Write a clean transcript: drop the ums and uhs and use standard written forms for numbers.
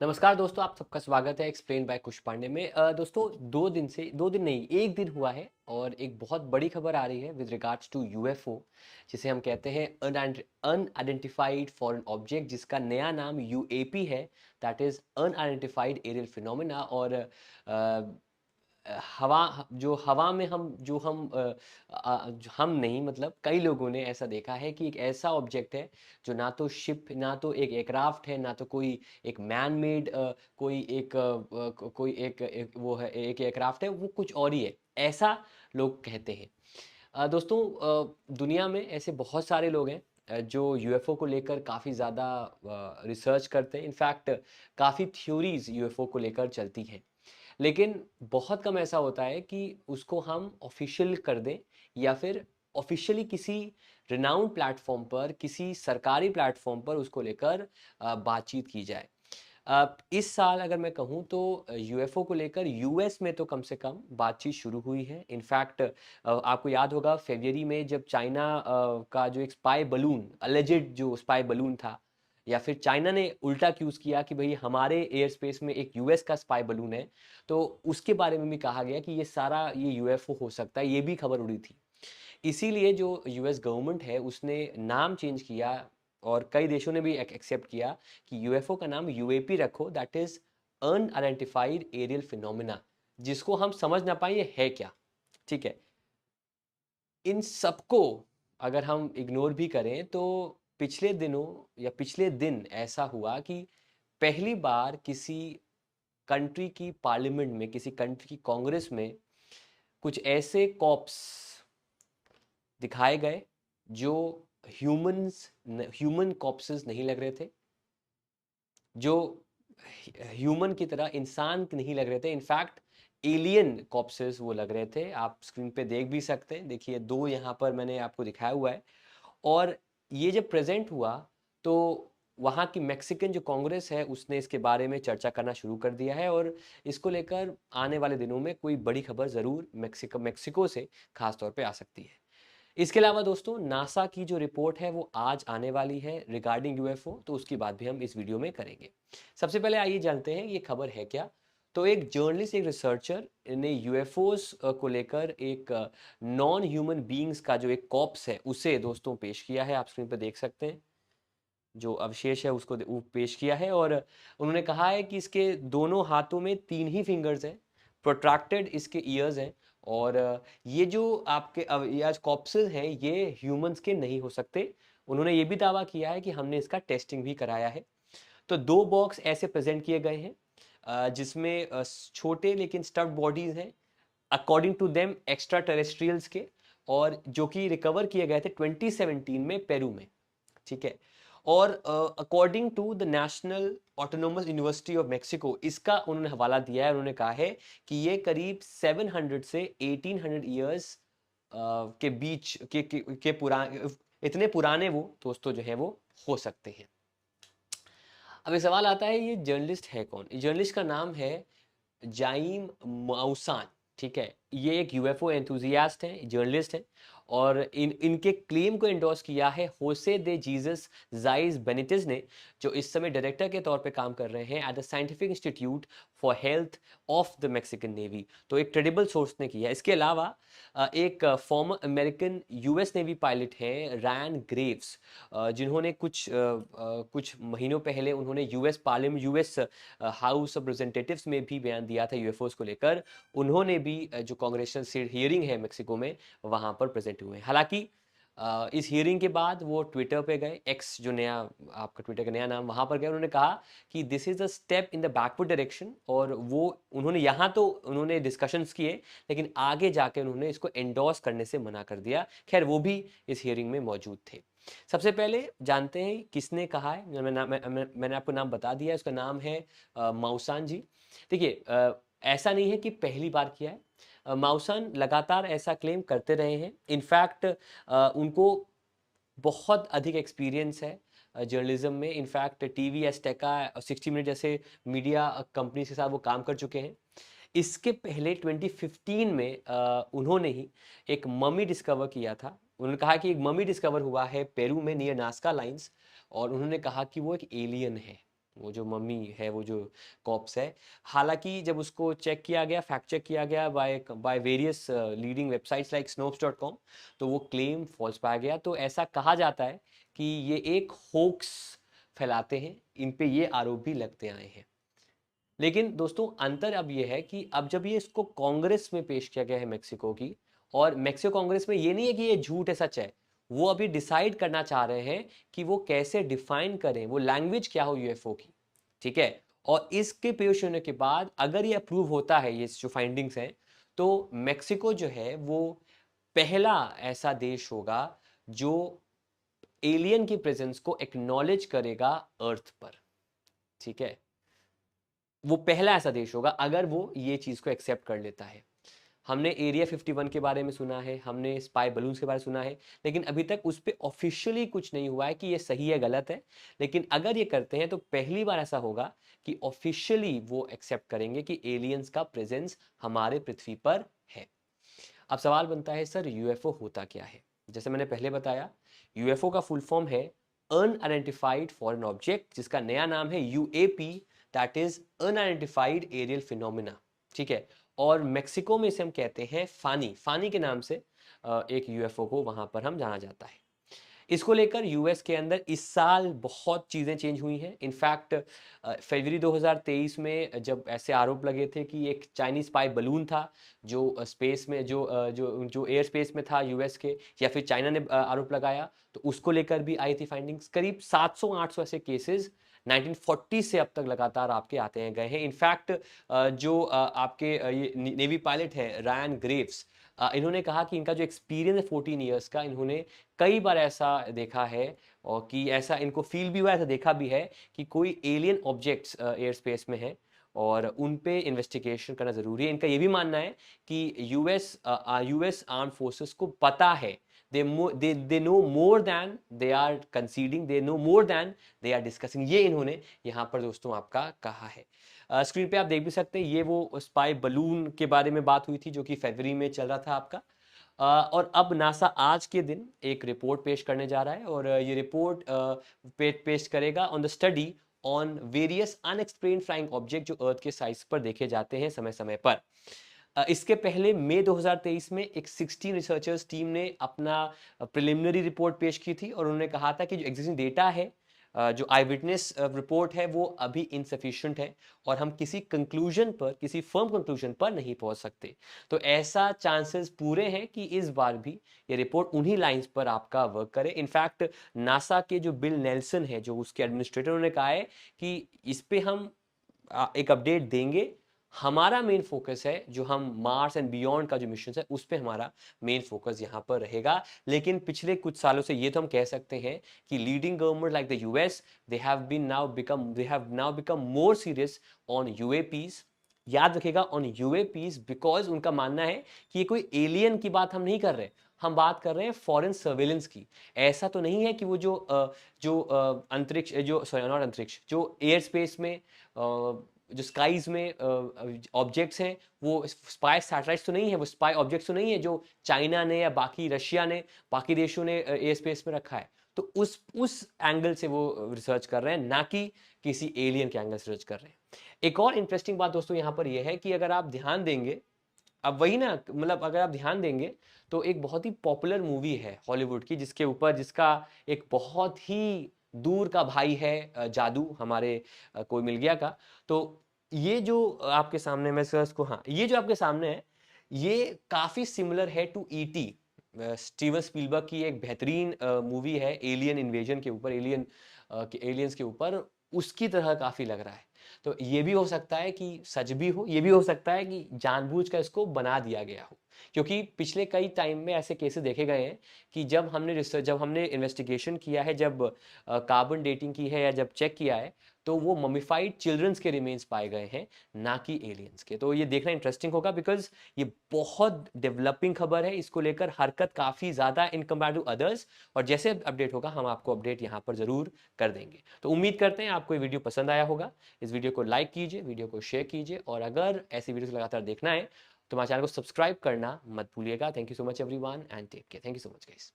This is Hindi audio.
नमस्कार दोस्तों, आप सबका स्वागत है एक्सप्लेन बाय कुश पांडे में। दोस्तों 2 दिन नहीं 1 दिन हुआ है और एक बहुत बड़ी खबर आ रही है विद रिगार्ड्स टू यूएफओ, जिसे हम कहते हैं अनआइडेंटिफाइड फॉरेन ऑब्जेक्ट, जिसका नया नाम यूएपी है, that is unidentified aerial phenomena. और हवा में हम नहीं, मतलब कई लोगों ने ऐसा देखा है कि एक ऐसा ऑब्जेक्ट है जो ना तो शिप, ना तो एक एयरक्राफ्ट है, ना तो कोई एक मैन मेड वो है एक एयरक्राफ्ट है, वो कुछ और ही है, ऐसा लोग कहते हैं। दोस्तों, दुनिया में ऐसे बहुत सारे लोग हैं जो यूएफओ को लेकर काफ़ी ज़्यादा रिसर्च करते हैं। इनफैक्ट काफ़ी थ्योरीज यूएफओ को लेकर चलती हैं, लेकिन बहुत कम ऐसा होता है कि उसको हम ऑफिशियल कर दें या फिर ऑफिशियली किसी रिनाउंड प्लेटफॉर्म पर, किसी सरकारी प्लेटफॉर्म पर उसको लेकर बातचीत की जाए। इस साल अगर मैं कहूँ तो यूएफओ को लेकर यूएस में तो कम से कम बातचीत शुरू हुई है। इनफैक्ट आपको याद होगा फरवरी में जब चाइना का जो एक स्पाई बलून, अलेजेड जो स्पाई बलून था, या फिर चाइना ने उल्टा एक्यूज किया कि भाई हमारे एयर स्पेस में एक यूएस का स्पाई बलून है, तो उसके बारे में भी कहा गया कि ये यूएफओ हो सकता है, ये भी खबर उड़ी थी। इसीलिए जो यूएस गवर्नमेंट है उसने नाम चेंज किया और कई देशों ने भी एक्सेप्ट किया कि यूएफओ का नाम यूएपी रखो, that is unidentified aerial phenomena, जिसको हम समझ ना पाए ये है क्या। ठीक है, इन सबको अगर हम इग्नोर भी करें तो पिछले दिनों या पिछले दिन ऐसा हुआ कि पहली बार किसी कंट्री की पार्लियामेंट में, किसी कंट्री की कांग्रेस में कुछ ऐसे कॉप्स दिखाए गए जो ह्यूमन कॉप्सेस नहीं लग रहे थे, जो ह्यूमन की तरह इंसान नहीं लग रहे थे। इनफैक्ट एलियन कॉप्सेस वो लग रहे थे। आप स्क्रीन पे देख भी सकते हैं, देखिए दो यहाँ पर मैंने आपको दिखाया हुआ है। और ये जब प्रेजेंट हुआ तो वहाँ की मैक्सिकन जो कांग्रेस है उसने इसके बारे में चर्चा करना शुरू कर दिया है, और इसको लेकर आने वाले दिनों में कोई बड़ी खबर ज़रूर मैक्सिको से खास तौर पे आ सकती है। इसके अलावा दोस्तों, नासा की जो रिपोर्ट है वो आज आने वाली है रिगार्डिंग यूएफओ, तो उसकी बात भी हम इस वीडियो में करेंगे। सबसे पहले आइए जानते हैं ये खबर है क्या। तो एक जर्नलिस्ट, एक रिसर्चर ने यूएफओस को लेकर एक नॉन ह्यूमन बीइंग्स का जो एक कॉप्स है उसे दोस्तों पेश किया है। आप स्क्रीन पर देख सकते हैं, जो अवशेष है उसको वो पेश किया है। और उन्होंने कहा है कि इसके दोनों हाथों में 3 ही फिंगर्स हैं, प्रोट्रैक्टेड इसके ईयर्स हैं, और ये जो आपके ये आज कॉप्सेस हैं ये ह्यूमंस के नहीं हो सकते। उन्होंने ये भी दावा किया है कि हमने इसका टेस्टिंग भी कराया है। तो 2 बॉक्स ऐसे प्रेजेंट किए गए हैं जिसमें छोटे लेकिन स्टफ्ड बॉडीज हैं, according to them extra terrestrials के, और जो कि रिकवर किए गए थे 2017 में पेरू में। ठीक है, और according to the national autonomous university of Mexico, इसका उन्होंने हवाला दिया है। उन्होंने कहा है कि ये करीब 700 से 1800 ईयर्स के बीच के पुराने, इतने पुराने वो दोस्तों जो है वो हो सकते हैं। अब एक सवाल आता है, ये जर्नलिस्ट है कौन? जर्नलिस्ट का नाम है जाइम माउसान। ठीक है, ये एक यूएफओ एंथुजियास्ट हैं, जर्नलिस्ट हैं, और इनके क्लेम को एंडोर्स किया है होसे दे जीसस जाइस बेनिटेज ने, जो इस समय डायरेक्टर के तौर पे काम कर रहे हैं at the scientific institute for health of the Mexican navy. तो एक क्रेडिबल सोर्स ने किया। इसके अलावा एक farmer American US navy pilot हैं रैन ग्रेव्स, जिन्होंने कुछ महीनों पहले उन्होंने US parliament, US house of representatives में भी बयान दिया था यूएफओस को लेकर। उन्होंने भी जो कांग्रेचुलर हियरिंग है मेक्सिको में वहां पर प्रेजेंट हुए हैं। हालांकि इस हियरिंग के बाद वो ट्विटर पे गए, एक्स जो नया आपका ट्विटर का नया नाम, वहां पर गए। उन्होंने कहा कि this is a step in the backward direction, और वो उन्होंने यहाँ तो उन्होंने डिस्कशंस किए, लेकिन आगे जाके उन्होंने इसको एंडोर्स करने से मना कर दिया। खैर वो भी इस हियरिंग में मौजूद थे। सबसे पहले जानते हैं किसने कहा है। मैंने आपको नाम बता दिया, उसका नाम है माउसान जी। देखिए, ऐसा नहीं है कि पहली बार किया है, माउसान लगातार ऐसा क्लेम करते रहे हैं। इनफैक्ट उनको बहुत अधिक एक्सपीरियंस है जर्नलिज्म में। इनफैक्ट टीवी एस्टेका और 60 मिनट जैसे मीडिया कंपनी के साथ वो काम कर चुके हैं। इसके पहले 2015 में उन्होंने ही एक ममी डिस्कवर किया था। उन्होंने कहा कि एक ममी डिस्कवर हुआ है पेरू में नियर नास्का लाइंस, और उन्होंने कहा कि वो एक एलियन है। वो जो मम्मी है, वो जो कॉप्स है। हालांकि जब उसको चेक किया गया, फैक्ट चेक किया गया by various leading websites like snopes.com, तो वो क्लेम फॉल्स पाया गया। तो ऐसा कहा जाता है कि ये एक होक्स फैलाते हैं, इन पे ये आरोप भी लगते आए हैं। लेकिन दोस्तों अंतर अब ये है कि अब जब ये इसको कांग्रेस में पेश किया गया है मेक्सिको की, और मेक्सिको कांग्रेस में ये नहीं है कि ये झूठ है सच है, वो अभी डिसाइड करना चाह रहे हैं कि वो कैसे डिफाइन करें, वो लैंग्वेज क्या हो यूएफओ की, ठीक है। और इसके पेश होने के बाद अगर ये अप्रूव होता है, ये जो फाइंडिंग्स हैं, तो मेक्सिको जो है वो पहला ऐसा देश होगा जो एलियन की प्रेजेंस को एक्नॉलेज करेगा अर्थ पर, ठीक है। वो पहला ऐसा देश होगा अगर वो ये चीज को एक्सेप्ट कर लेता है। हमने एरिया 51 के बारे में सुना है, हमने स्पाई बलून्स के बारे में सुना है, लेकिन अभी तक उस पर ऑफिशियली कुछ नहीं हुआ है कि ये सही है गलत है। लेकिन अगर ये करते हैं तो पहली बार ऐसा होगा कि ऑफिशियली वो एक्सेप्ट करेंगे कि एलियंस का प्रेजेंस हमारे पृथ्वी पर है। अब सवाल बनता है, सर यूएफओ होता क्या है? जैसे मैंने पहले बताया, यूएफओ का फुल फॉर्म है अनआइडेंटिफाइड फॉरेन ऑब्जेक्ट, जिसका नया नाम है UAP, that is unidentified aerial phenomena, ठीक है। और मेक्सिको में इसे हम कहते हैं फानी, फानी के नाम से एक यूएफओ को वहां पर हम जाना जाता है। इसको लेकर यूएस के अंदर इस साल बहुत चीज़ें चेंज हुई हैं। इनफैक्ट फरवरी 2023 में जब ऐसे आरोप लगे थे कि एक चाइनीज स्पाई बलून था जो स्पेस में जो एयर स्पेस में था यूएस के, या फिर चाइना ने आरोप लगाया, तो उसको लेकर भी आई थी फाइंडिंग्स। करीब 700-800 ऐसे केसेस 1940 से अब तक लगातार आपके आते हैं गए हैं। इनफैक्ट जो आपके ये नेवी पायलट है रायन ग्रेव्स, इन्होंने कहा कि इनका जो एक्सपीरियंस है 14 ईयर्स का, इन्होंने कई बार ऐसा देखा है, और कि ऐसा इनको फील भी हुआ, ऐसा देखा भी है कि कोई एलियन ऑब्जेक्ट्स एयर स्पेस में है और उन पे इन्वेस्टिगेशन करना ज़रूरी है। इनका ये भी मानना है कि यूएस आर्म फोर्सेस को पता है, they know more than they are conceding, they know more than they are discussing। ये इन्होंने यहाँ पर दोस्तों आपका कहा है। स्क्रीन पे आप देख भी सकते हैं, ये वो स्पाई बलून के बारे में बात हुई थी जो कि फरवरी में चल रहा था आपका। और अब नासा आज के दिन एक रिपोर्ट पेश करने जा रहा है, और ये रिपोर्ट पेश करेगा on the study on various unexplained flying object जो अर्थ के साइज पर देखे जाते हैं समय समय पर। इसके पहले मई 2023 में एक 16 रिसर्चर्स टीम ने अपना प्रिलिमिनरी रिपोर्ट पेश की थी, और उन्होंने कहा था कि जो एग्जिस्टिंग डेटा है, जो आई विटनेस रिपोर्ट है, वो अभी इनसफिशिएंट है और हम किसी कंक्लूजन पर, किसी फर्म कंक्लूजन पर नहीं पहुंच सकते। तो ऐसा चांसेस पूरे हैं कि इस बार भी ये रिपोर्ट उन्हीं लाइंस पर आपका वर्क करे। इनफैक्ट नासा के जो बिल नेल्सन है, जो उसके एडमिनिस्ट्रेटर, उन्होंने कहा है कि इस पे हम एक अपडेट देंगे। हमारा मेन फोकस है जो हम मार्स एंड बियॉन्ड का जो मिशन है उस पे हमारा मेन फोकस यहाँ पर रहेगा। लेकिन पिछले कुछ सालों से ये तो हम कह सकते हैं कि leading government like the US, they have now become more serious on UAPs. याद रखेगा, ऑन यूएपीज, बिकॉज उनका मानना है कि ये कोई एलियन की बात हम नहीं कर रहे, हम बात कर रहे हैं फॉरेन सर्वेलेंस की। ऐसा तो नहीं है कि वो जो अंतरिक्ष, जो सॉरी नॉट अंतरिक्ष, जो एयर स्पेस में जो स्काईज में ऑब्जेक्ट्स हैं, वो स्पाई सैटेलाइट्स तो नहीं है, वो स्पाई ऑब्जेक्ट्स तो नहीं है जो चाइना ने या बाकी रशिया ने, बाकी देशों ने एयर स्पेस में रखा है। तो उस एंगल से वो रिसर्च कर रहे हैं, ना कि किसी एलियन के एंगल से रिसर्च कर रहे हैं। एक और इंटरेस्टिंग बात दोस्तों यहाँ पर यह है कि अगर आप ध्यान देंगे, अब वही ना, मतलब अगर आप ध्यान देंगे तो एक बहुत ही पॉपुलर मूवी है हॉलीवुड की, जिसके ऊपर, जिसका एक बहुत ही दूर का भाई है जादू, हमारे कोई मिल गया का। तो ये जो आपके सामने, मैं सर को, हाँ, ये जो आपके सामने है, ये काफी सिमिलर है टू ईटी, स्टीवन स्पीलबर्ग की एक बेहतरीन मूवी है एलियन इन्वेजन के ऊपर, एलियंस के ऊपर, उसकी तरह काफी लग रहा है। तो ये भी हो सकता है कि सच भी हो, ये भी हो सकता है कि जानबूझकर इसको बना दिया गया हो, क्योंकि पिछले कई टाइम में ऐसे केसेस देखे गए हैं कि जब हमने इन्वेस्टिगेशन किया है, जब कार्बन डेटिंग की है या जब चेक किया है, तो वो ममिफाइड चिल्ड्रंस के रिमेन्स पाए गए हैं, ना कि एलियंस के। तो ये देखना इंटरेस्टिंग होगा, बिकॉज ये बहुत डेवलपिंग खबर है, इसको लेकर हरकत काफ़ी ज़्यादा इन कंपेयर टू अदर्स, और जैसे अपडेट होगा हम आपको अपडेट यहाँ पर ज़रूर कर देंगे। तो उम्मीद करते हैं आपको ये वीडियो पसंद आया होगा। इस वीडियो को लाइक कीजिए, वीडियो को शेयर कीजिए, और अगर ऐसी वीडियोस लगातार देखना है तो हमारे चैनल को सब्सक्राइब करना मत भूलिएगा। Thank you so much everyone and take care. Thank you so much guys.